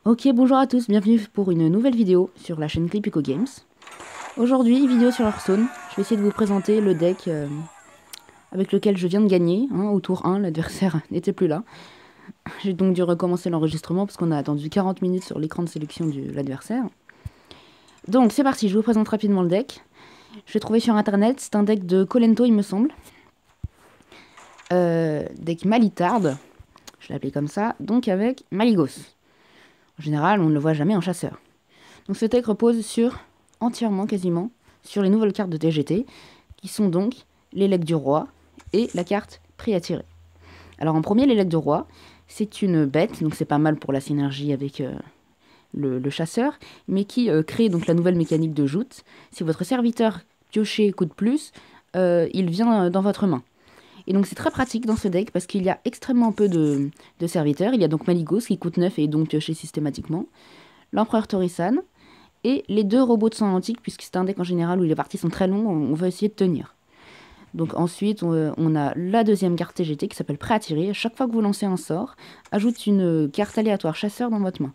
Ok, bonjour à tous, bienvenue pour une nouvelle vidéo sur la chaîne Clip Eco Games. Aujourd'hui, vidéo sur Hearthstone. Je vais essayer de vous présenter le deck avec lequel je viens de gagner. Au tour 1, l'adversaire n'était plus là. J'ai donc dû recommencer l'enregistrement parce qu'on a attendu 40 minutes sur l'écran de sélection de l'adversaire. Donc c'est parti, je vous présente rapidement le deck. Je l'ai trouvé sur internet, c'est un deck de Kolento il me semble. Deck Malitard, je l'ai appelé comme ça, donc avec Maligos. En général, on ne le voit jamais en chasseur. Donc ce deck repose entièrement quasiment, sur les nouvelles cartes de TGT, qui sont donc l'élec du roi et la carte prix à tirer. Alors en premier, l'élec du roi, c'est une bête, donc c'est pas mal pour la synergie avec le chasseur, mais qui crée donc la nouvelle mécanique de joute. Si votre serviteur pioché coûte plus, il vient dans votre main. Et donc c'est très pratique dans ce deck parce qu'il y a extrêmement peu de serviteurs. Il y a donc Maligos qui coûte 9 et est donc pioché systématiquement. L'empereur Torisan, et les deux robots de sang antique, puisque c'est un deck en général où les parties sont très longues, on va essayer de tenir. Donc ensuite, on a la deuxième carte TGT qui s'appelle Prêt à tirer. À chaque fois que vous lancez un sort, ajoute une carte aléatoire chasseur dans votre main.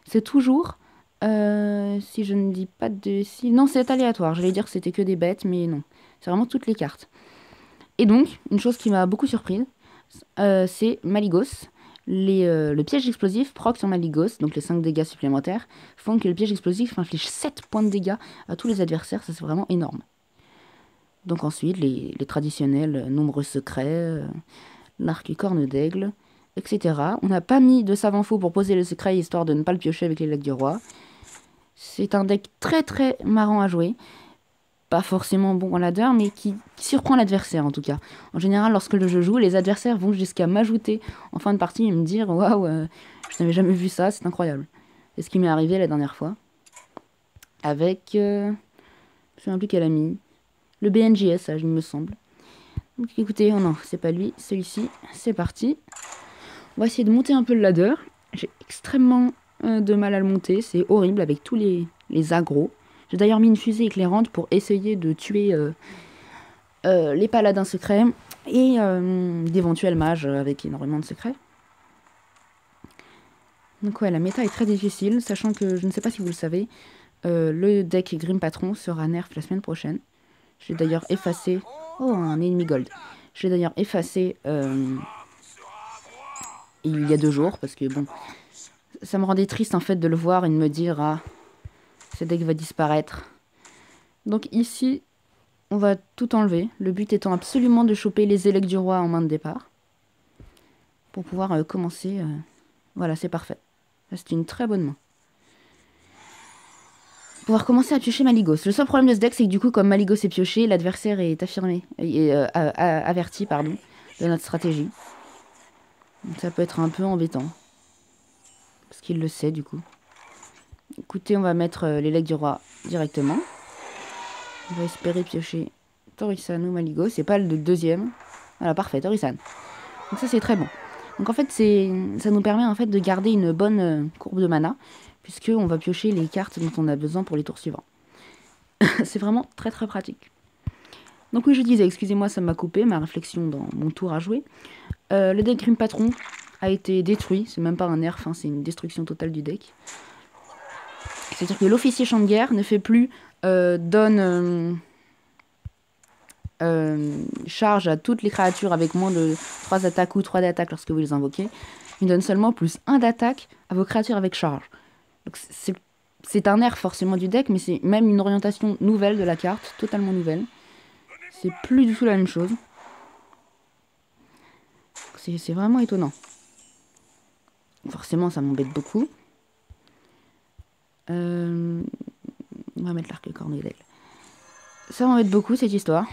C'est toujours, si je ne dis pas de... Si, non, c'est aléatoire. J'allais dire que c'était que des bêtes, mais non. C'est vraiment toutes les cartes. Et donc, une chose qui m'a beaucoup surprise, c'est Maligos. Le piège explosif proc sur Maligos, donc les 5 dégâts supplémentaires, font que le piège explosif inflige 7 points de dégâts à tous les adversaires, ça c'est vraiment énorme. Donc ensuite, les traditionnels nombreux secrets, l'arc corne d'aigle, etc. On n'a pas mis de savant fou pour poser le secret, histoire de ne pas le piocher avec les legs du roi. C'est un deck très très marrant à jouer. Pas forcément bon en ladder, mais qui surprend l'adversaire en tout cas. En général, lorsque je joue, les adversaires vont jusqu'à m'ajouter en fin de partie et me dire waouh, je n'avais jamais vu ça, c'est incroyable. C'est ce qui m'est arrivé la dernière fois avec. Je ne me souviens plus quel ami. Le BNJS, il me semble. Donc écoutez, oh non, c'est pas lui, celui-ci. C'est parti. On va essayer de monter un peu le ladder. J'ai extrêmement de mal à le monter, c'est horrible avec tous les agros. J'ai d'ailleurs mis une fusée éclairante pour essayer de tuer les paladins secrets et d'éventuels mages avec énormément de secrets. Donc ouais, la méta est très difficile, sachant que, je ne sais pas si vous le savez, le deck Grim Patron sera nerf la semaine prochaine. Je l'ai d'ailleurs effacé... Oh, un ennemi gold. Je l'ai d'ailleurs effacé il y a 2 jours, parce que bon, ça me rendait triste en fait de le voir et de me dire, ah, ce deck va disparaître. Donc ici, on va tout enlever, le but étant absolument de choper les élecs du roi en main de départ. Pour pouvoir commencer... Voilà, c'est parfait. C'est une très bonne main. Pouvoir commencer à piocher Maligos. Le seul problème de ce deck, c'est que du coup, comme Maligos est pioché, l'adversaire est affirmé, et averti, pardon, de notre stratégie. Donc ça peut être un peu embêtant. Parce qu'il le sait, du coup. Écoutez, on va mettre les legs du roi directement. On va espérer piocher Torisan ou Maligos. C'est pas le deuxième. Voilà, parfait, Torisan. Donc ça, c'est très bon. Donc en fait, ça nous permet en fait de garder une bonne courbe de mana, puisqu'on va piocher les cartes dont on a besoin pour les tours suivants. C'est vraiment très très pratique. Donc oui, je disais, excusez-moi, ça m'a coupé ma réflexion dans mon tour à jouer. Le deck Grim Patron a été détruit, c'est même pas un nerf, hein, c'est une destruction totale du deck. C'est-à-dire que l'officier champ de guerre ne fait plus donne charge à toutes les créatures avec moins de 3 attaques ou 3 d'attaque lorsque vous les invoquez. Il donne seulement plus 1 d'attaque à vos créatures avec charge. Donc c'est un nerf forcément du deck, mais c'est même une orientation nouvelle de la carte, totalement nouvelle. C'est plus du tout la même chose. C'est vraiment étonnant. Forcément, ça m'embête beaucoup. On va mettre l'arc corne d'aigle. Ça m'embête beaucoup cette histoire.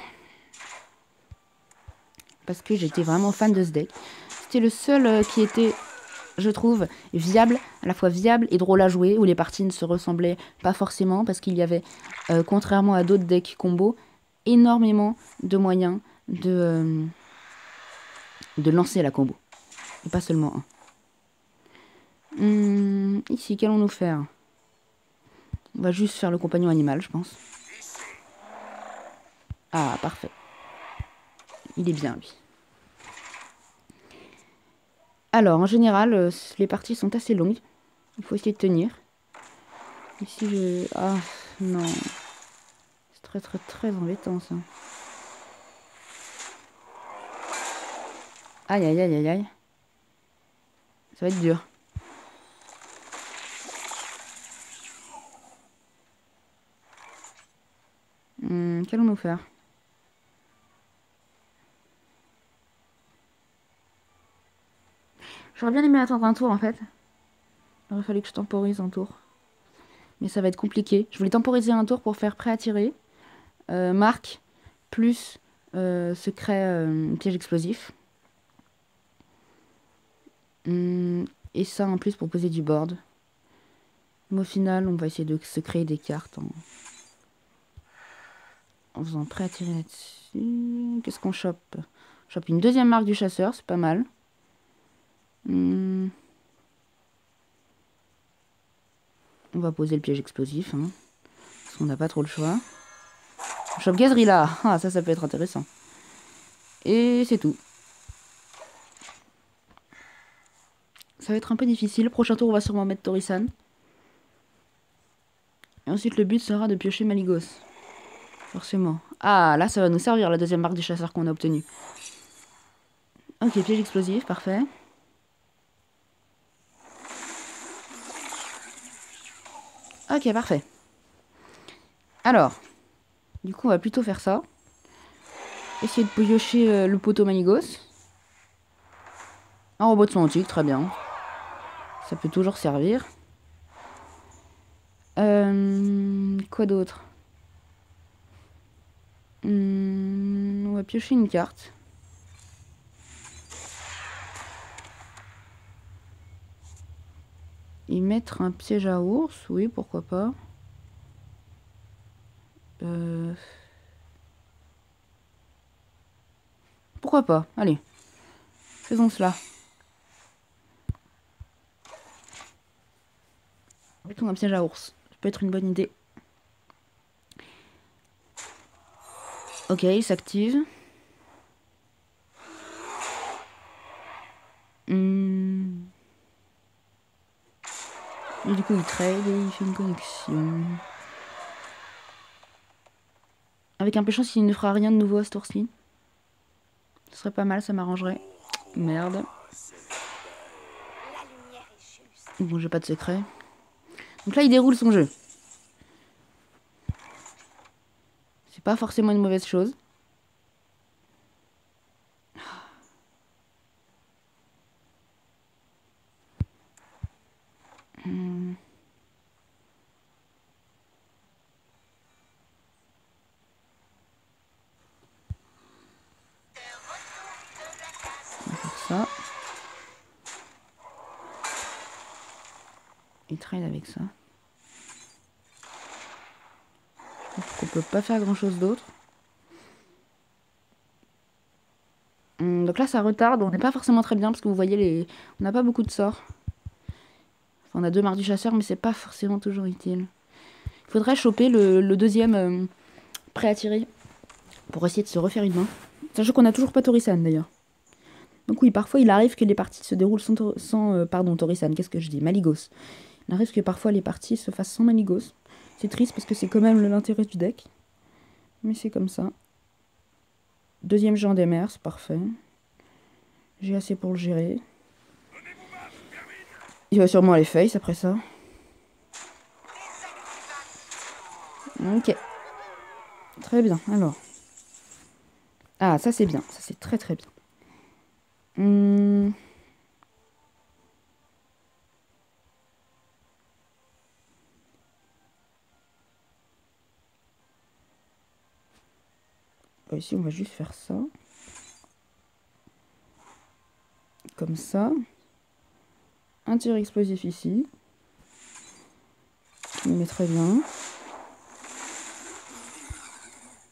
Parce que j'étais vraiment fan de ce deck. C'était le seul qui était, je trouve, viable, à la fois viable et drôle à jouer, où les parties ne se ressemblaient pas forcément, parce qu'il y avait, contrairement à d'autres decks combo, énormément de moyens de lancer la combo. Et pas seulement un. Ici, qu'allons-nous faire? On va juste faire le compagnon animal, je pense. Ah, parfait. Il est bien, lui. Alors, en général, les parties sont assez longues. Il faut essayer de tenir. Ici, je... Ah, non. C'est très, très, très embêtant, ça. Aïe, aïe, aïe, aïe, aïe. Ça va être dur. Qu'allons-nous faire? J'aurais bien aimé attendre un tour, en fait. Il aurait fallu que je temporise un tour. Mais ça va être compliqué. Je voulais temporiser un tour pour faire prêt à tirer. Marque, plus secret piège explosif. Et ça en plus pour poser du board. Mais au final, on va essayer de se créer des cartes en faisant prêt à tirer là-dessus. Qu'est-ce qu'on chope? On chope une deuxième marque du chasseur, c'est pas mal. On va poser le piège explosif, hein, parce qu'on n'a pas trop le choix. On chope Gazrilla. Ah, ça peut être intéressant. Et c'est tout. Ça va être un peu difficile. Prochain tour, on va sûrement mettre Torisan. Et ensuite, le but sera de piocher Maligos. Forcément. Ah, là, ça va nous servir, la deuxième marque du chasseur qu'on a obtenue. Ok, piège explosif, parfait. Ok, parfait. Alors, du coup, on va plutôt faire ça. Essayer de piocher le poteau Maligos. Un robot de son antique, très bien. Ça peut toujours servir. Quoi d'autre? On va piocher une carte. Y mettre un piège à ours, oui, pourquoi pas. Pourquoi pas, allez. Faisons cela. Mettons un piège à ours. Ça peut être une bonne idée. Ok, il s'active. Et du coup, il trade et il fait une connexion. Avec un peu de chance, il ne fera rien de nouveau à ce tour-ci. Ce serait pas mal, ça m'arrangerait. Merde. Bon, j'ai pas de secret. Donc là, il déroule son jeu. C'est pas forcément une mauvaise chose. On va faire ça. Il trade avec ça. On peut pas faire grand chose d'autre. Donc là, ça retarde. On n'est pas forcément très bien parce que vous voyez, on n'a pas beaucoup de sorts. Enfin, on a deux marques du chasseur, mais c'est pas forcément toujours utile. Il faudrait choper le deuxième prêt à tirer pour essayer de se refaire une main. Sachant qu'on n'a toujours pas Torisan d'ailleurs. Donc oui, parfois il arrive que les parties se déroulent sans Torisan, qu'est-ce que je dis? Maligos. Il arrive que parfois les parties se fassent sans Maligos. C'est triste parce que c'est quand même l'intérêt du deck. Mais c'est comme ça. Deuxième Jean des mers, c'est parfait. J'ai assez pour le gérer. Il va sûrement aller face après ça. Ok. Très bien, alors. Ah, ça c'est bien. Ça c'est très très bien. Ici, on va juste faire ça. Comme ça. Un tir explosif ici. On le met très bien.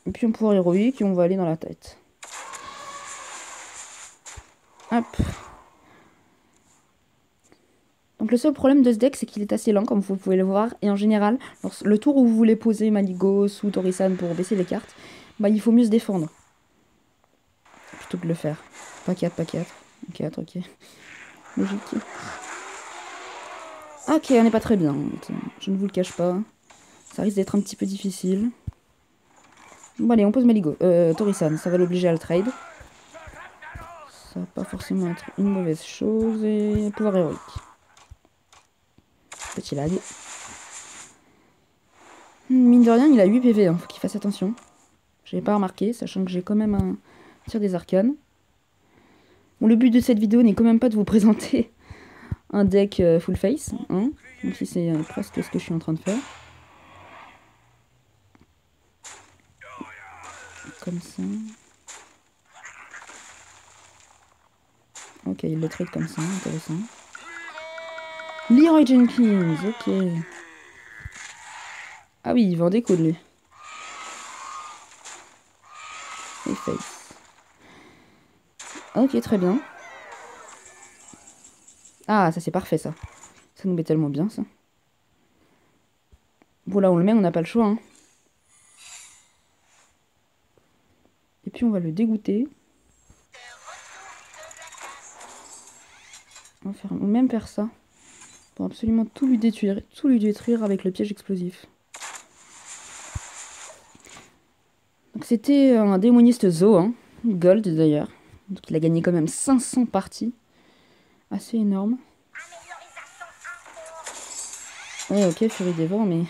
Et puis un pouvoir héroïque et on va aller dans la tête. Hop. Donc le seul problème de ce deck, c'est qu'il est assez lent, comme vous pouvez le voir. Et en général, le tour où vous voulez poser Maligos ou Torisan pour baisser les cartes, bah, il faut mieux se défendre. Plutôt que de le faire. Pas 4, pas 4. 4, ok. Logique. Ok, on n'est pas très bien. Je ne vous le cache pas. Ça risque d'être un petit peu difficile. Bon allez, on pose Maligo. Torisan, ça va l'obliger à le trade. Ça va pas forcément être une mauvaise chose. Et pouvoir héroïque. Petit lag. Mine de rien, il a 8 PV, hein. Faut qu'il fasse attention. Je n'avais pas remarqué, sachant que j'ai quand même un tir des arcanes. Bon, le but de cette vidéo n'est quand même pas de vous présenter un deck full face, hein, même si c'est presque ce que je suis en train de faire. Comme ça. Ok, il le trade comme ça, intéressant. Leroy Jenkins, ok. Ah oui, il vend des coups de lui. Et face. Ok, très bien. Ah, ça c'est parfait ça. Ça nous met tellement bien ça. Bon là on le met, on n'a pas le choix. Hein. Et puis on va le dégoûter. On va même faire ça. Pour absolument tout lui détruire avec le piège explosif. Donc c'était un démoniste Zo, hein. Gold d'ailleurs. Donc il a gagné quand même 500 parties. Assez énorme. Ouais, ok, Furie des Vents, mais...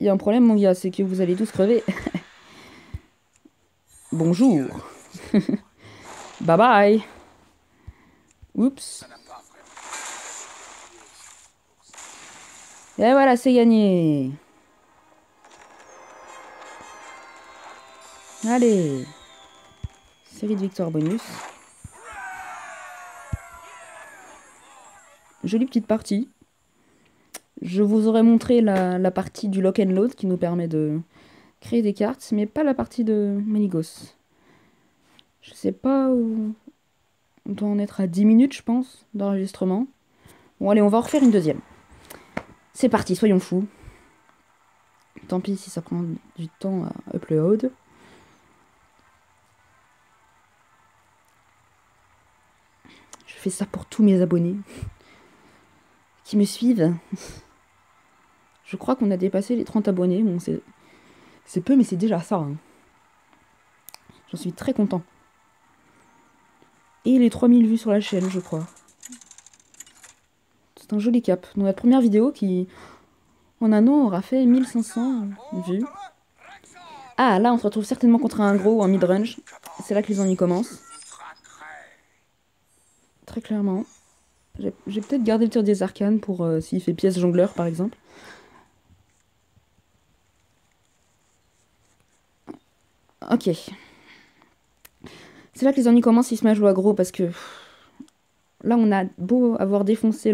Il y a un problème, mon gars, c'est que vous allez tous crever. Bonjour. Bye bye. Oups. Et voilà, c'est gagné. Allez. Série de victoires bonus. Jolie petite partie. Je vous aurais montré la partie du lock and load qui nous permet de créer des cartes, mais pas la partie de Manigos. Je sais pas où... On doit en être à 10 minutes, je pense, d'enregistrement. Bon, allez, on va en refaire une deuxième. C'est parti, soyons fous. Tant pis si ça prend du temps à upload. Je fais ça pour tous mes abonnés qui me suivent. Je crois qu'on a dépassé les 30 abonnés. Bon, c'est peu, mais c'est déjà ça. Hein. J'en suis très content. Et les 3000 vues sur la chaîne, je crois. C'est un joli cap. Donc la première vidéo qui, en un an, aura fait 1500 vues. Ah, là, on se retrouve certainement contre un gros ou un mid-range. C'est là que les ennuis commencent. Très clairement. J'ai peut-être gardé le tir des arcanes pour s'il fait pièce jongleur, par exemple. Ok. C'est là que les ennuis commencent, il se met à jouer aggro parce que... Là, on a beau avoir défoncé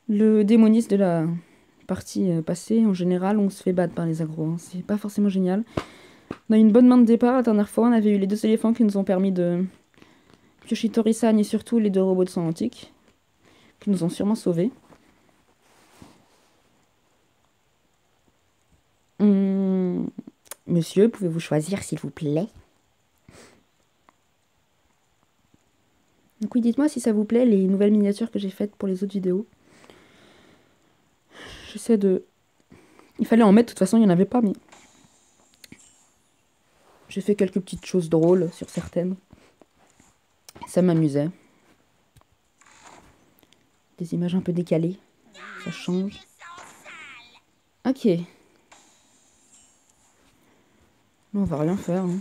le démoniste de la partie passée. En général, on se fait battre par les aggros. Hein. C'est pas forcément génial. On a eu une bonne main de départ. La dernière fois, on avait eu les 2 éléphants qui nous ont permis de piocher Torisan et surtout les 2 robots de sang antique. Qui nous ont sûrement sauvés. Monsieur, pouvez-vous choisir, s'il vous plaît? Donc oui, dites-moi si ça vous plaît, les nouvelles miniatures que j'ai faites pour les autres vidéos. J'essaie de... Il fallait en mettre, de toute façon, il n'y en avait pas, mais... J'ai fait quelques petites choses drôles sur certaines. Ça m'amusait. Des images un peu décalées. Ça change. Ok. Là, on va rien faire. Hein.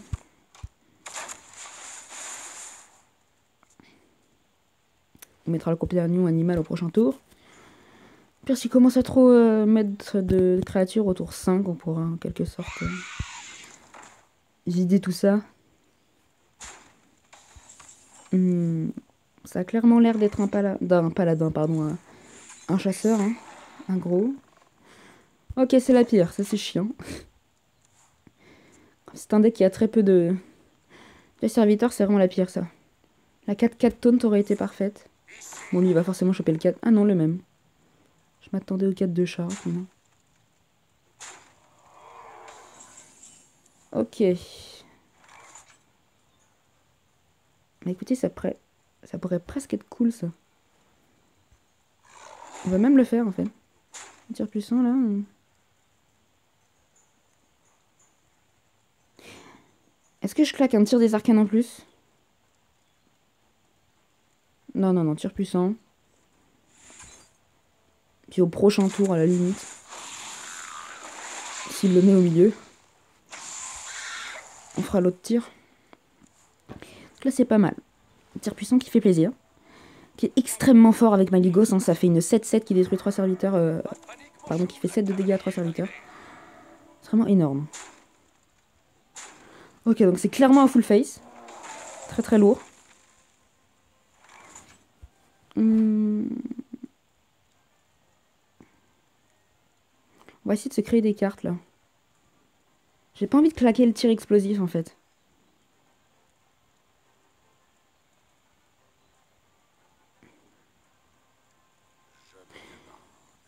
On mettra le compagnon animal au prochain tour. Puis s'il commence à trop mettre de créatures au tour 5, on pourra en quelque sorte vider tout ça. Ça a clairement l'air d'être un paladin, pardon, un chasseur, hein, un gros. Ok, c'est la pire, ça c'est chiant. C'est un deck qui a très peu de... Les serviteurs, c'est vraiment la pire, ça. La 4-4 taunt aurait été parfaite. Bon, lui, il va forcément choper le 4. Ah non, le même. Je m'attendais au 4 de chat, non. Ok. Bah écoutez, ça pourrait presque être cool, ça. On va même le faire en fait. Un tir puissant là. Est-ce que je claque un tir des arcanes en plus? Non, non, non, tir puissant. Puis au prochain tour, à la limite. S'il le met au milieu. On fera l'autre tir. Donc là, c'est pas mal. Un tir puissant qui fait plaisir. Qui est extrêmement fort avec Maligos. Hein. Ça fait une 7-7 qui détruit 3 serviteurs. Pardon, qui fait 7 de dégâts à 3 serviteurs. C'est vraiment énorme. Ok, donc c'est clairement un full face. Très très lourd. On va essayer de se créer des cartes là. J'ai pas envie de claquer le tir explosif en fait.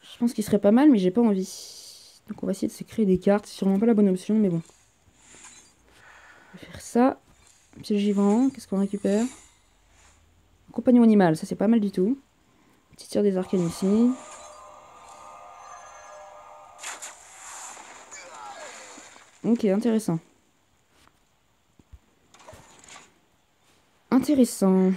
Je pense qu'il serait pas mal, mais j'ai pas envie. Donc on va essayer de se créer des cartes. C'est sûrement pas la bonne option, mais bon. On va faire ça. Piège givrant, qu'est-ce qu'on récupère? Compagnon animal, ça c'est pas mal du tout. Petit tir des arcanes ici. Ok, intéressant. Intéressant.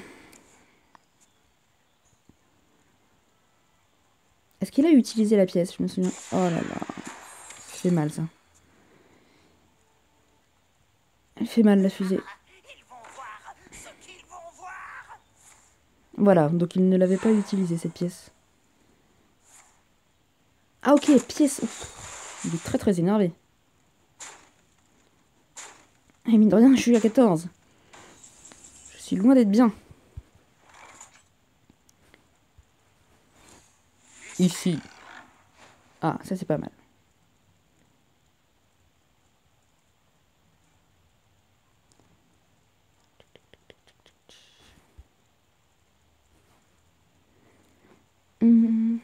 Est-ce qu'il a utilisé la pièce? Je me souviens. Oh là là. Ça fait mal ça. Elle fait mal la fusée. Voilà, donc il ne l'avait pas utilisé cette pièce. Ah ok, pièce. Ouf. Il est très très énervé. Et mine de rien, je suis à 14. Je suis loin d'être bien. Ici. Ah, ça c'est pas mal. Hum.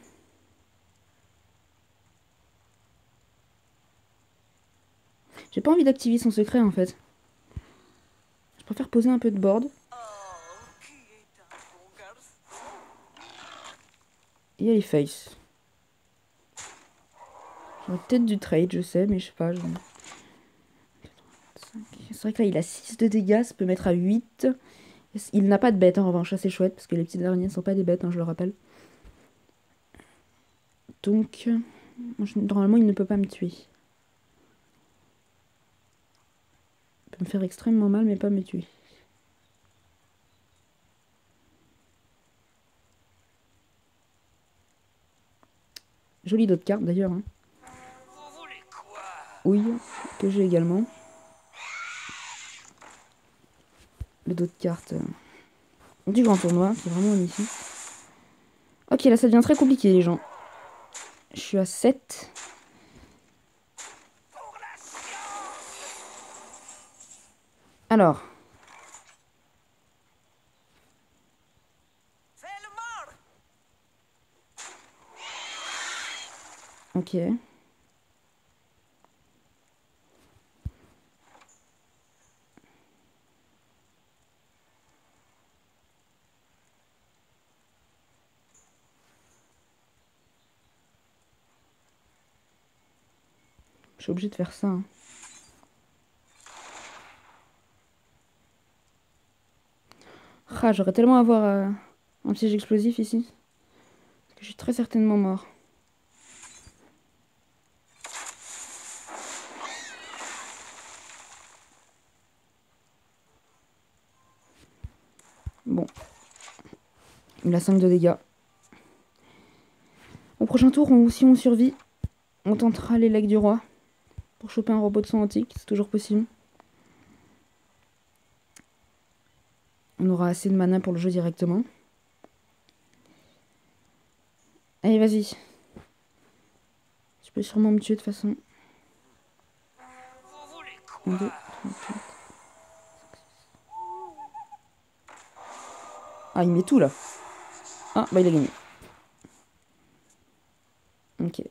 J'ai pas envie d'activer son secret en fait. Je préfère poser un peu de board. Et elle est face. J'aurais peut-être du trade, je sais, mais je sais pas. C'est vrai que là il a 6 de dégâts, ça peut mettre à 8. Il n'a pas de bête en revanche, ça c'est chouette, parce que les petites araignées ne sont pas des bêtes, hein, je le rappelle. Donc, normalement il ne peut pas me tuer. Il peut me faire extrêmement mal, mais pas me tuer. Jolie d'autres cartes d'ailleurs. Hein. Oui, que j'ai également. Le dos de cartes du grand tournoi, c'est vraiment magnifique. Ok, là ça devient très compliqué les gens. Je suis à 7. Alors. Ok. Je suis obligée de faire ça. Hein. Ah, j'aurais tellement à avoir un piège explosif ici. Parce que je suis très certainement mort. Bon. Il a 5 de dégâts. Au prochain tour, si on survit, on tentera les legs du roi. Pour choper un robot de son antique, c'est toujours possible. On aura assez de mana pour le jeu directement. Allez, vas-y. Tu peux sûrement me tuer de toute façon. 1, 2, 3, 4. Ah, il met tout là. Ah, bah il a gagné. Ok.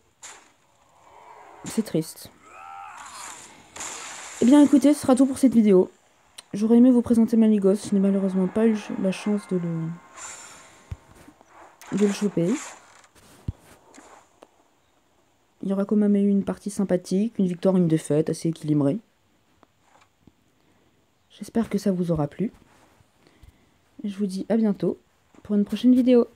C'est triste. Eh bien écoutez, ce sera tout pour cette vidéo. J'aurais aimé vous présenter Maligos, je n'ai malheureusement pas eu la chance de le choper. Il y aura quand même eu une partie sympathique, une victoire, une défaite, assez équilibrée. J'espère que ça vous aura plu. Je vous dis à bientôt pour une prochaine vidéo.